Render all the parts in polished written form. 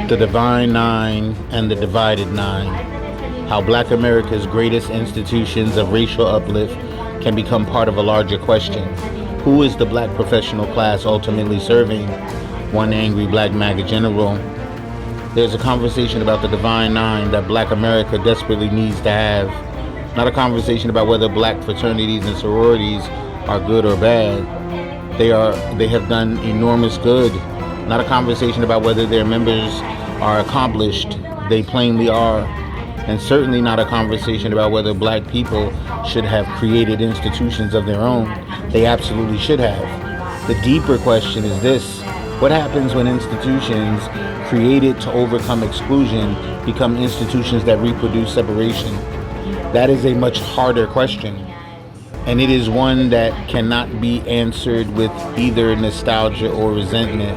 The Divine Nine and the Divided Nine. How Black America's greatest institutions of racial uplift can become part of a larger question. Who is the black professional class ultimately serving? One angry black MAGA general. There's a conversation about the Divine Nine that Black America desperately needs to have. Not a conversation about whether black fraternities and sororities are good or bad. They have done enormous good. Not a conversation about whether their members are accomplished. They plainly are. And certainly not a conversation about whether black people should have created institutions of their own. They absolutely should have. The deeper question is this: what happens when institutions created to overcome exclusion become institutions that reproduce separation? That is a much harder question. And it is one that cannot be answered with either nostalgia or resentment.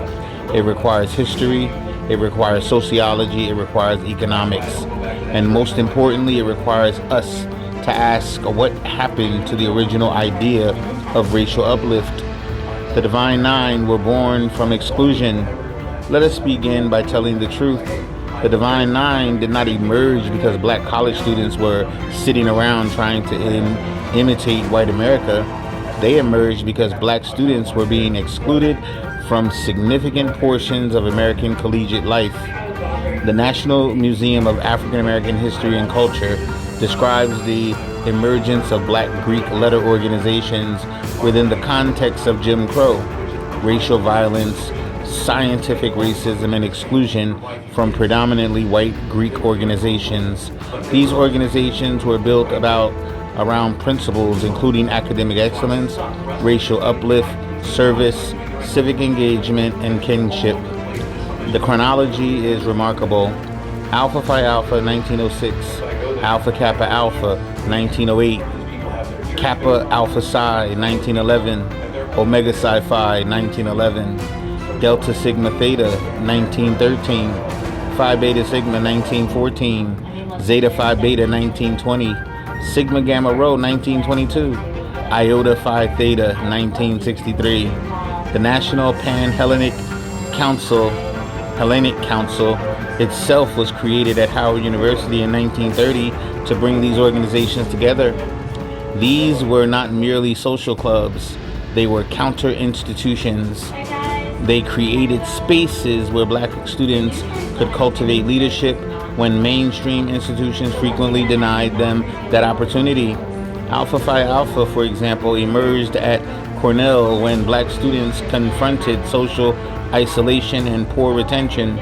It requires history, it requires sociology, it requires economics. And most importantly, it requires us to ask what happened to the original idea of racial uplift. The Divine Nine were born from exclusion. Let us begin by telling the truth. The Divine Nine did not emerge because black college students were sitting around trying to imitate white America. They emerged because black students were being excluded from significant portions of American collegiate life. The National Museum of African American History and Culture describes the emergence of black Greek letter organizations within the context of Jim Crow, racial violence, scientific racism, and exclusion from predominantly white Greek organizations. These organizations were built around principles including academic excellence, racial uplift, service, civic engagement, and kinship. The chronology is remarkable. Alpha Phi Alpha 1906, Alpha Kappa Alpha 1908, Kappa Alpha Psi 1911, Omega Psi Phi 1911, Delta Sigma Theta 1913, Phi Beta Sigma 1914, Zeta Phi Beta 1920, Sigma Gamma Rho 1922, Iota Phi Theta 1963. The National Pan-Hellenic Council itself was created at Howard University in 1930 to bring these organizations together. These were not merely social clubs, they were counter institutions. They created spaces where black students could cultivate leadership when mainstream institutions frequently denied them that opportunity. Alpha Phi Alpha, for example, emerged at Cornell when black students confronted social isolation and poor retention.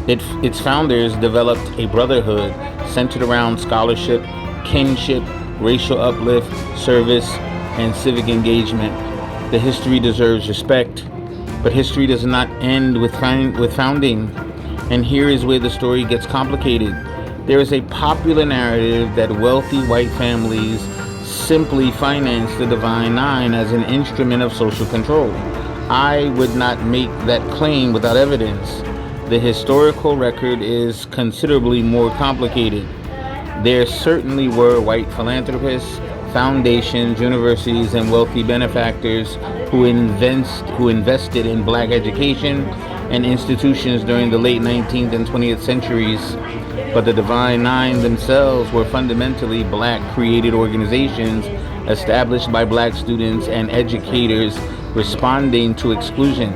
Its founders developed a brotherhood centered around scholarship, kinship, racial uplift, service, and civic engagement. The history deserves respect, but history does not end with founding. And here is where the story gets complicated. There is a popular narrative that wealthy white families simply financed the Divine Nine as an instrument of social control. I would not make that claim without evidence. The historical record is considerably more complicated. There certainly were white philanthropists, foundations, universities, and wealthy benefactors who invested in black education and institutions during the late 19th and 20th centuries. But the Divine Nine themselves were fundamentally black created organizations established by black students and educators responding to exclusion.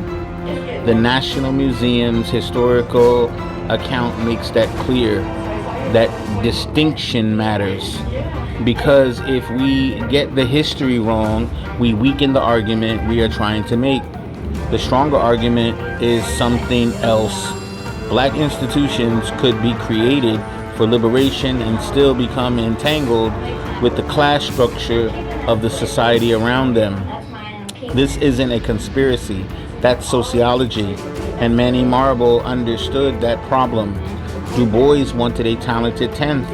The National Museum's historical account makes that clear. That distinction matters, because if we get the history wrong, we weaken the argument we are trying to make. The stronger argument is something else. Black institutions could be created for liberation and still become entangled with the class structure of the society around them. This isn't a conspiracy, that's sociology, and Manny Marable understood that problem. Du Bois wanted a talented 10th.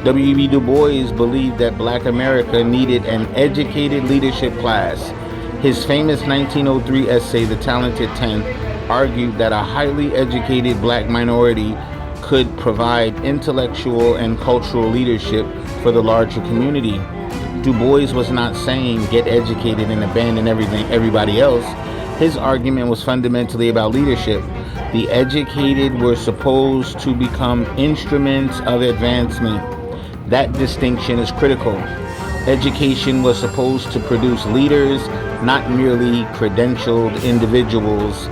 W.E.B. Du Bois believed that black America needed an educated leadership class. His famous 1903 essay, The Talented 10th, argued that a highly educated black minority could provide intellectual and cultural leadership for the larger community. Du Bois was not saying get educated and abandon everybody else. His argument was fundamentally about leadership. The educated were supposed to become instruments of advancement. That distinction is critical. Education was supposed to produce leaders, not merely credentialed individuals.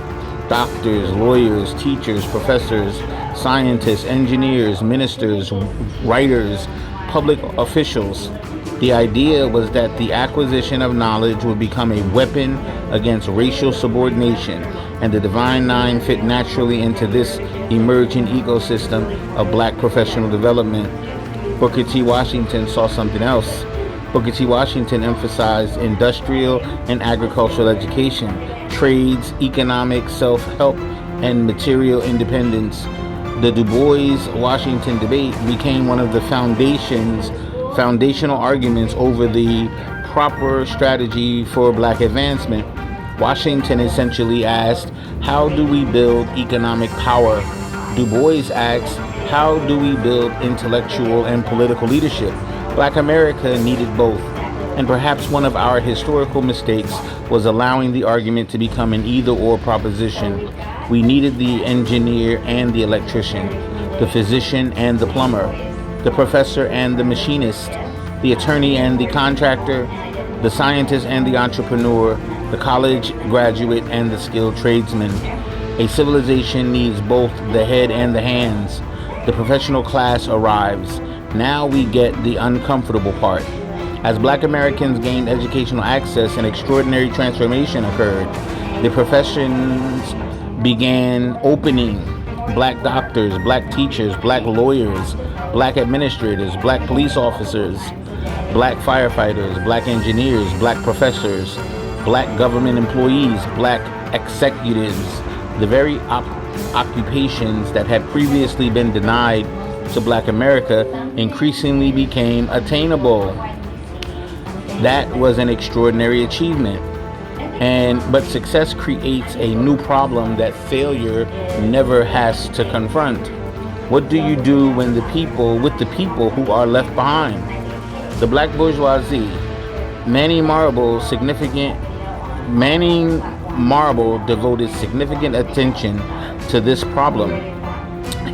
Doctors, lawyers, teachers, professors, scientists, engineers, ministers, writers, public officials. The idea was that the acquisition of knowledge would become a weapon against racial subordination, and the Divine Nine fit naturally into this emerging ecosystem of black professional development. Booker T. Washington saw something else. Booker T. Washington emphasized industrial and agricultural education, trades, economic self-help, and material independence. The Du Bois-Washington debate became one of the foundational arguments over the proper strategy for black advancement. Washington essentially asked, how do we build economic power? Du Bois asked, how do we build intellectual and political leadership? Black America needed both, and perhaps one of our historical mistakes was allowing the argument to become an either-or proposition. We needed the engineer and the electrician, the physician and the plumber, the professor and the machinist, the attorney and the contractor, the scientist and the entrepreneur, the college graduate and the skilled tradesman. A civilization needs both the head and the hands. The professional class arrives. Now we get the uncomfortable part. As black Americans gained educational access, an extraordinary transformation occurred. The professions began opening. Black doctors, black teachers, black lawyers, black administrators, black police officers, black firefighters, black engineers, black professors, black government employees, black executives. The very occupations that had previously been denied to black America increasingly became attainable. That was an extraordinary achievement. But success creates a new problem that failure never has to confront. What do you do with the people who are left behind? The black bourgeoisie. Manning Marable devoted significant attention to this problem.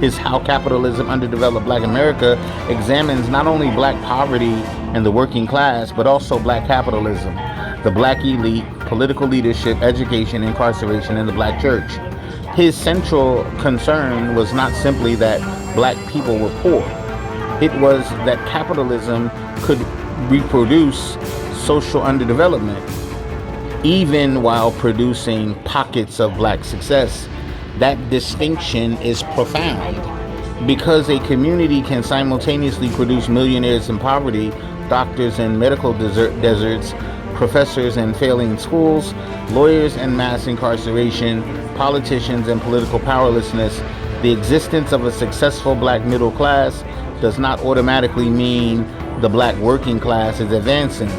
His How Capitalism Underdeveloped Black America examines not only black poverty and the working class, but also black capitalism, the black elite, political leadership, education, incarceration, and the black church. His central concern was not simply that black people were poor. It was that capitalism could reproduce social underdevelopment, even while producing pockets of black success. That distinction is profound. Because a community can simultaneously produce millionaires in poverty, doctors in medical deserts, professors in failing schools, lawyers and mass incarceration, politicians and political powerlessness, the existence of a successful black middle class does not automatically mean the black working class is advancing.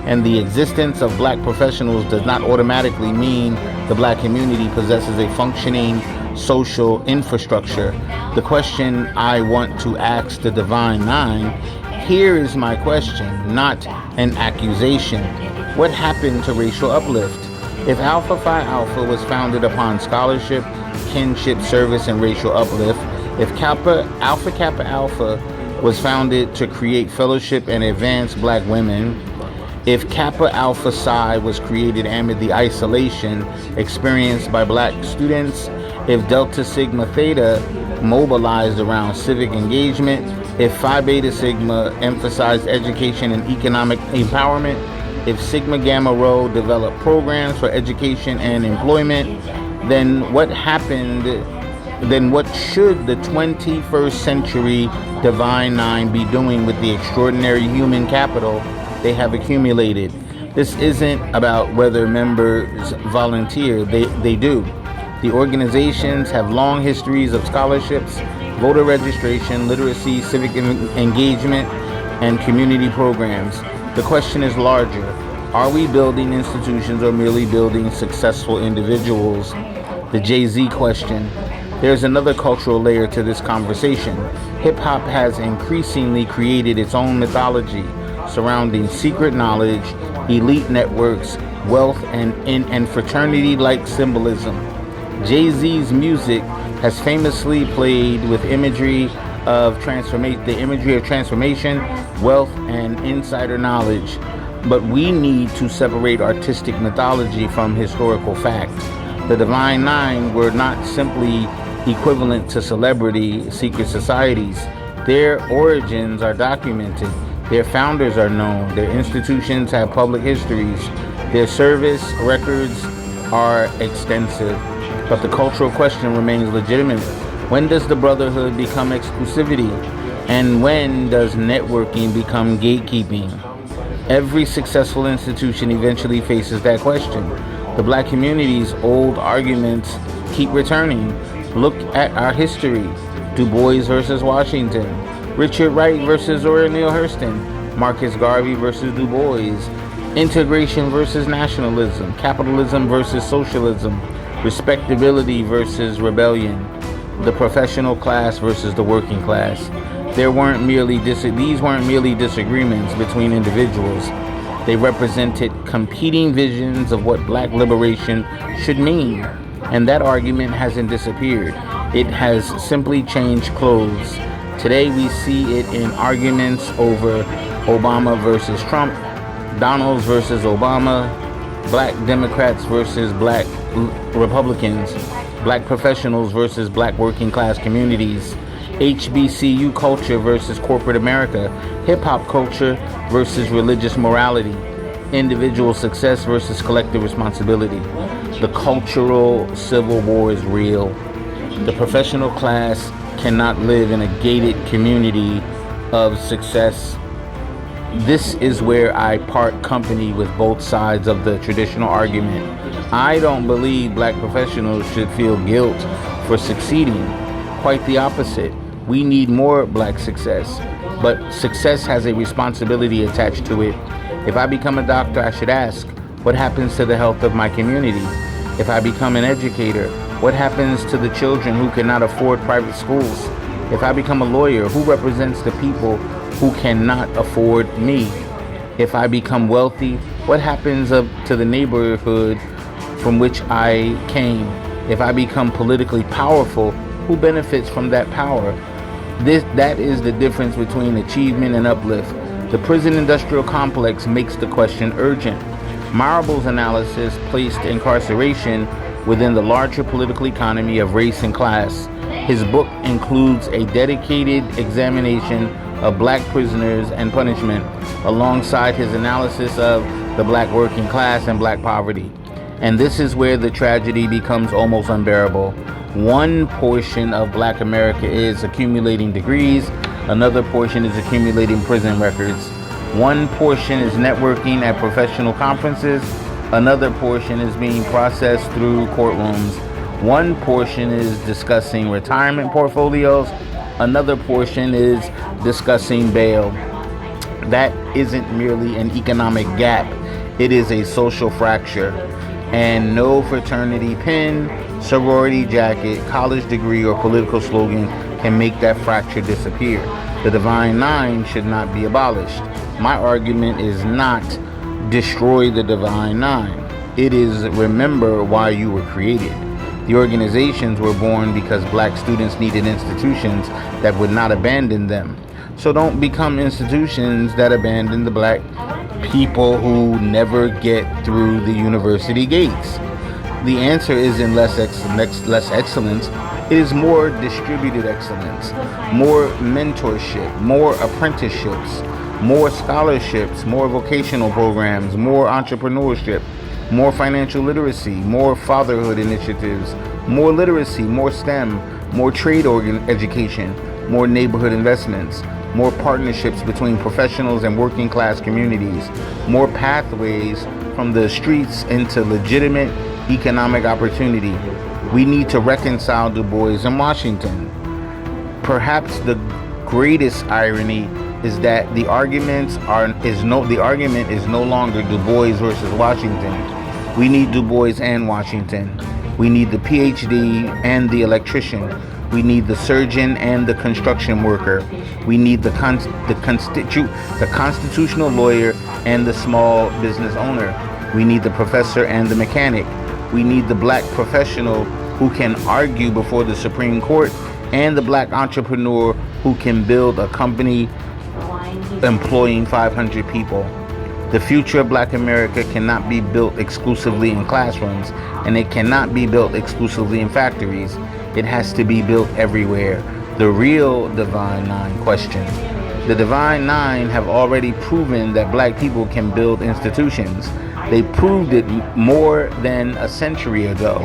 And the existence of black professionals does not automatically mean the black community possesses a functioning social infrastructure. The question I want to ask the Divine Nine, here is my question, not an accusation. What happened to racial uplift? If Alpha Phi Alpha was founded upon scholarship, kinship, service, and racial uplift, if Alpha Kappa Alpha was founded to create fellowship and advance black women, if Kappa Alpha Psi was created amid the isolation experienced by black students, if Delta Sigma Theta mobilized around civic engagement, if Phi Beta Sigma emphasized education and economic empowerment, if Sigma Gamma Rho developed programs for education and employment, then what should the 21st century Divine Nine be doing with the extraordinary human capital they have accumulated? This isn't about whether members volunteer. They do. The organizations have long histories of scholarships, voter registration, literacy, civic engagement, and community programs. The question is larger. Are we building institutions or merely building successful individuals? The Jay-Z question. There's another cultural layer to this conversation. Hip-hop has increasingly created its own mythology surrounding secret knowledge, elite networks, wealth, and fraternity-like symbolism. Jay-Z's music has famously played with imagery of transformation, wealth, and insider knowledge. But we need to separate artistic mythology from historical fact. The Divine Nine were not simply equivalent to celebrity secret societies. Their origins are documented. Their founders are known. Their institutions have public histories. Their service records are extensive. But the cultural question remains legitimate. When does the brotherhood become exclusivity? And when does networking become gatekeeping? Every successful institution eventually faces that question. The black community's old arguments keep returning. Look at our history. Du Bois versus Washington. Richard Wright versus Zora Neale Hurston. Marcus Garvey versus Du Bois. Integration versus nationalism. Capitalism versus socialism. Respectability versus rebellion. The professional class versus the working class. These weren't merely disagreements between individuals. They represented competing visions of what black liberation should mean. And that argument hasn't disappeared. It has simply changed clothes. Today we see it in arguments over Obama versus Trump, Donalds versus Obama, black Democrats versus black Republicans, black professionals versus black working class communities, HBCU culture versus corporate America, hip-hop culture versus religious morality, individual success versus collective responsibility. The cultural civil war is real. The professional class cannot live in a gated community of success. This is where I part company with both sides of the traditional argument. I don't believe black professionals should feel guilt for succeeding. Quite the opposite. We need more black success. But success has a responsibility attached to it. If I become a doctor, I should ask, what happens to the health of my community? If I become an educator, what happens to the children who cannot afford private schools? If I become a lawyer, who represents the people who cannot afford me? If I become wealthy, what happens to the neighborhood from which I came? If I become politically powerful, who benefits from that power? That is the difference between achievement and uplift. The prison industrial complex makes the question urgent. Marable's analysis placed incarceration within the larger political economy of race and class. His book includes a dedicated examination of black prisoners and punishment, alongside his analysis of the black working class and black poverty. And this is where the tragedy becomes almost unbearable. One portion of black America is accumulating degrees, another portion is accumulating prison records. One portion is networking at professional conferences, another portion is being processed through courtrooms. One portion is discussing retirement portfolios, another portion is discussing bail. That isn't merely an economic gap, it is a social fracture. And no fraternity pin, sorority jacket, college degree, or political slogan can make that fracture disappear. The Divine Nine should not be abolished. My argument is not destroy the Divine Nine. It is remember why you were created. The organizations were born because black students needed institutions that would not abandon them. So don't become institutions that abandon the black people who never get through the university gates. The answer isn't less excellence. It is more distributed excellence, more mentorship, more apprenticeships, more scholarships, more vocational programs, more entrepreneurship, more financial literacy, more fatherhood initiatives, more literacy, more STEM, more trade education, more neighborhood investments, more partnerships between professionals and working class communities, more pathways from the streets into legitimate economic opportunity. We need to reconcile Du Bois and Washington. Perhaps the greatest irony is that the argument is no longer Du Bois versus Washington. We need Du Bois and Washington. We need the PhD and the electrician. We need the surgeon and the construction worker. We need the constitutional lawyer and the small business owner. We need the professor and the mechanic. We need the black professional who can argue before the Supreme Court, and the black entrepreneur who can build a company employing 500 people. The future of black America cannot be built exclusively in classrooms, and it cannot be built exclusively in factories. It has to be built everywhere. The real Divine Nine question. The Divine Nine have already proven that black people can build institutions. They proved it more than a century ago.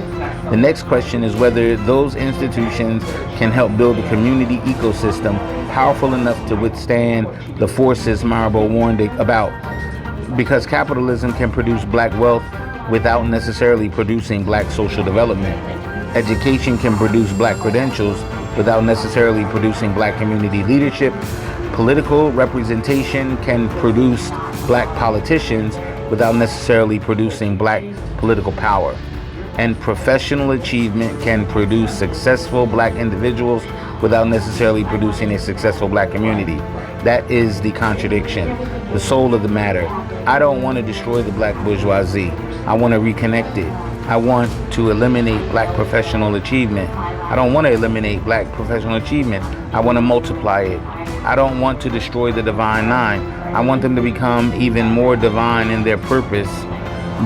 The next question is whether those institutions can help build a community ecosystem powerful enough to withstand the forces Marable warned about. Because capitalism can produce black wealth without necessarily producing black social development. Education can produce black credentials without necessarily producing black community leadership. Political representation can produce black politicians without necessarily producing black political power. And professional achievement can produce successful black individuals without necessarily producing a successful black community. That is the contradiction, the soul of the matter. I don't want to destroy the black bourgeoisie. I want to reconnect it. I want to eliminate black professional achievement. I don't want to eliminate black professional achievement. I want to multiply it. I don't want to destroy the Divine Nine. I want them to become even more divine in their purpose,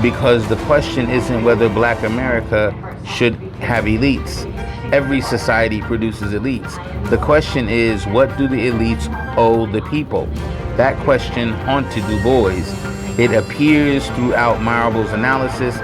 because the question isn't whether black America should have elites. Every society produces elites. The question is, what do the elites owe the people? That question haunted Du Bois. It appears throughout Marable's analysis.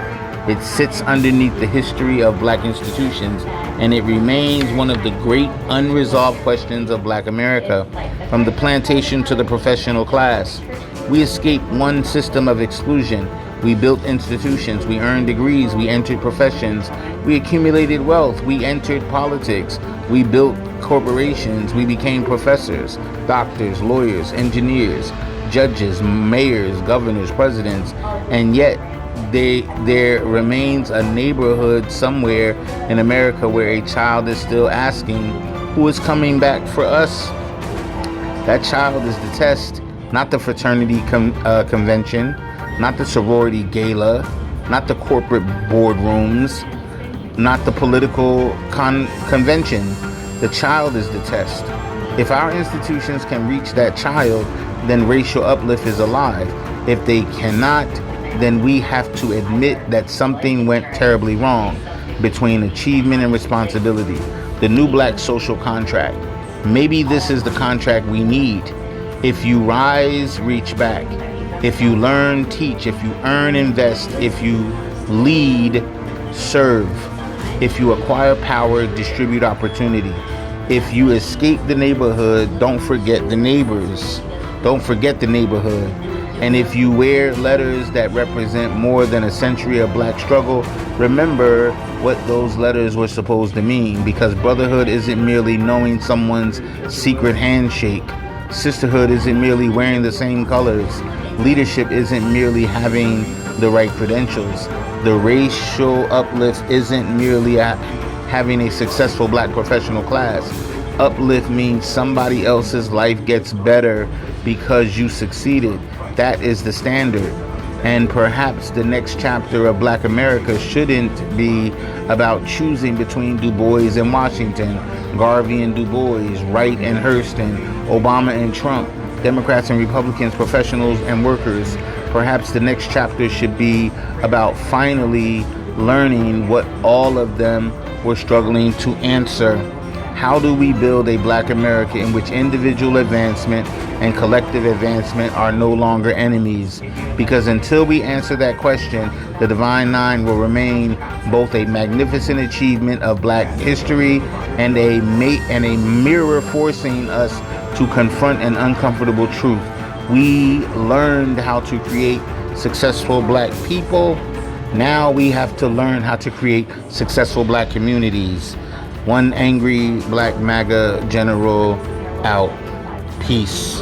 It sits underneath the history of black institutions, and it remains one of the great unresolved questions of black America, from the plantation to the professional class. We escaped one system of exclusion. We built institutions, we earned degrees, we entered professions, we accumulated wealth, we entered politics, we built corporations, we became professors, doctors, lawyers, engineers, judges, mayors, governors, presidents, and yet there remains a neighborhood somewhere in America where a child is still asking, who is coming back for us? That child is the test, not the fraternity convention, not the sorority gala, not the corporate boardrooms, not the political convention. The child is the test. If our institutions can reach that child, then racial uplift is alive. If they cannot, then we have to admit that something went terribly wrong between achievement and responsibility. The new black social contract. Maybe this is the contract we need. If you rise, reach back. If you learn, teach. If you earn, invest. If you lead, serve. If you acquire power, distribute opportunity. If you escape the neighborhood, don't forget the neighbors. Don't forget the neighborhood. And if you wear letters that represent more than a century of black struggle, remember what those letters were supposed to mean, because brotherhood isn't merely knowing someone's secret handshake. Sisterhood isn't merely wearing the same colors. Leadership isn't merely having the right credentials. The racial uplift isn't merely having a successful black professional class. Uplift means somebody else's life gets better because you succeeded. That is the standard. And perhaps the next chapter of black America shouldn't be about choosing between Du Bois and Washington, Garvey and Du Bois, Wright and Hurston, Obama and Trump, Democrats and Republicans, professionals and workers. Perhaps the next chapter should be about finally learning what all of them were struggling to answer. How do we build a black America in which individual advancement and collective advancement are no longer enemies? Because until we answer that question, the Divine Nine will remain both a magnificent achievement of black history and a mirror forcing us to confront an uncomfortable truth. We learned how to create successful black people. Now we have to learn how to create successful black communities. One angry black MAGA general out. Peace.